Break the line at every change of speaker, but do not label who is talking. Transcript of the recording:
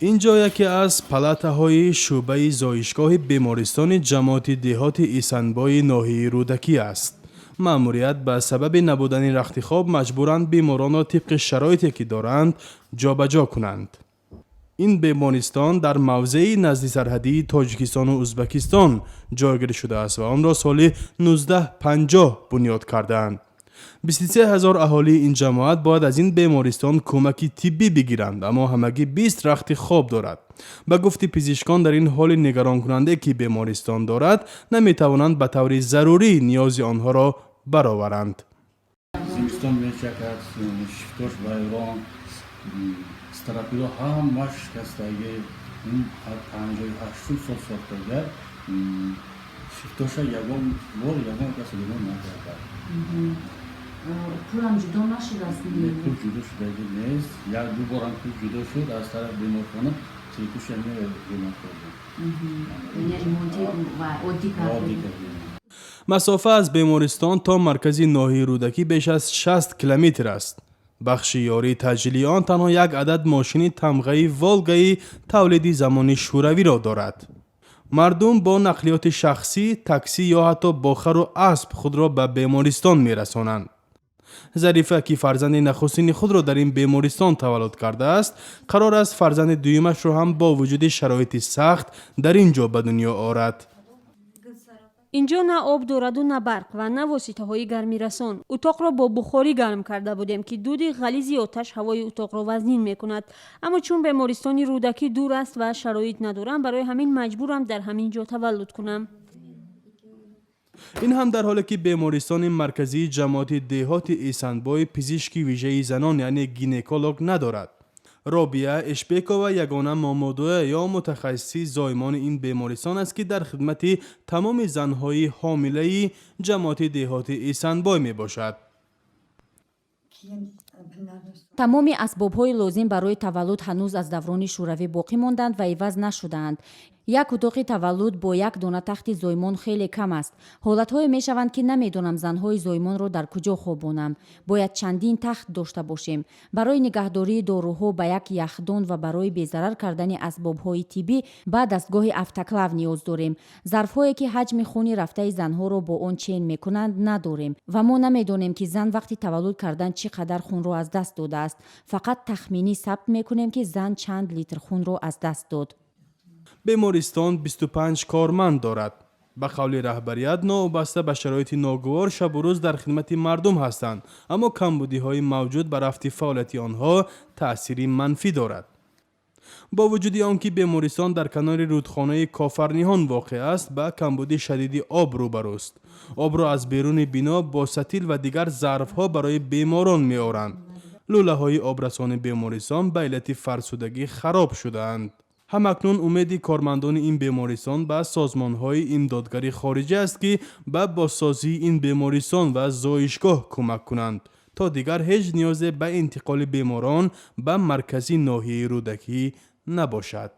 اینجا یکی از پلاته‌های شعبه زایشگاه بیمارستان ҷамоати деҳоти эсанбойи ноҳияи рӯдакӣ است. مأموریت به سبب نبودن رخت خواب مجبورند بیماران را طبق شرایطی که دارند جابجا کنند. این بیمارستان در موضعی نزدیک سرحدی تاجیکستان و ازبکستان جایگیری شده است و آن را سال 1950 بنیاد کردند. 23,000 اهالی این جماعت باید از این بیمارستان کمکی طبی بگیرند، اما همگی 20 رخت خواب دارد. به گفت پزشکان در این حال نگران کننده که بیمارستان دارد نمی توانند به طور ضروری نیاز آنها را برآورند.
زمستان می‌چکد، شفتاش بایران، استراپیرو همش شکستگی، این 58 سال ساختگی، شفتاش یگان کسی یگان نکرده.
پولم جدا نشده است دیگه؟
پول جدا شده نیست. یک دو بار هم پول جدا شد از طرف بیمارخانه چیکوش هم ریمونت کرده.
یعنی ریمونتی و عادی کرده.
مسافه از بیمارستان تا مرکز ناحیه رودکی بیش از 60 کیلومتر است. بخش یاری تجلیل آن تنها یک عدد ماشین تمغه‌ای والگای تولیدی زمانی شوروی را دارد. مردم با نقلیات شخصی، تاکسی یا حتی با خر و اسب خود را به بیمارستان می‌رسانند. ظریفه که فرزند نخستین خود را در این بیمارستان تولد کرده است، قرار است فرزند دویمش را هم با وجود شرایط سخت در اینجا به دنیا آورد.
اینجا نه آب دارد و نه برق و نه واسطه‌های گرمی‌رسان. اتاق را با بخاری گرم کرده بودیم که دود غلیظ آتش هوای اتاق را وزنین می‌کند. اما چون بیمارستان رودکی دور است و شرایط ندارم، برای همین مجبورم در همین جا تولد کنم.
این هم در حالی که بیمارستان مرکزی ҷамоати деҳоти эсанбойи پزشکی ویژه زنان یعنی گینکولوگ ندارد. رابیه اشبیکا و یگانه مامودوه یا متخصصی زایمان این بیمارستان است که در خدمت تمام زنهای حامله ҷамоати деҳоти эсанбой می باشد.
тамоми асбобҳои лозим барои таваллуд ҳанӯз аз даврони шӯравӣ боқӣ монданд ва иваз нашуданд. як утоқи таваллуд бо як дона тахти зоймон хеле кам аст. ҳолатҳое мешаванд ки намедонам занҳои зоймонро дар куҷо хобонам. бояд чандин тахт дошта бошем. барои нигаҳдории доруҳо ба як яхдон ва барои безарар кардани асбобҳои тиббӣ ба дастгоҳи автоклав ниёз дорем. зарфҳое ки ҳаҷми хуни рафтаи занҳоро бо он чен мекунанд надорем ва мо намедонем ки зан вақти таваллуд кардан чӣ қадар хунро аз даст додааст. фақат тахминӣ сабт мекунем ки зан чанд литр хунро аз даст дод.
بیمارستان 25 کارمند دارد. به قول رهبریت نوبسته به شرایط ناگوار شب و روز در خدمت مردم هستند، اما کمبودی‌های موجود بر رفت فعالیت آنها تأثیری منفی دارد. با وجود آنکه بیمارستان در کنار رودخانه کافرنیهان واقع است، با کمبودی شدیدی آب روبروست. آب را از بیرون بنا با ستیل و دیگر ظرف‌ها برای بیماران می‌آورند. لوله‌های آبرسان بیمارستان به علت فرسودگی خراب شده‌اند. همکنون امید کارمندان این بیمارستان به سازمان‌های امدادگری خارجی است که به بازسازی این بیمارستان و زایشگاه کمک کنند تا دیگر هیچ نیاز به انتقال بیماران به مرکز ناحیه رودکی نباشد.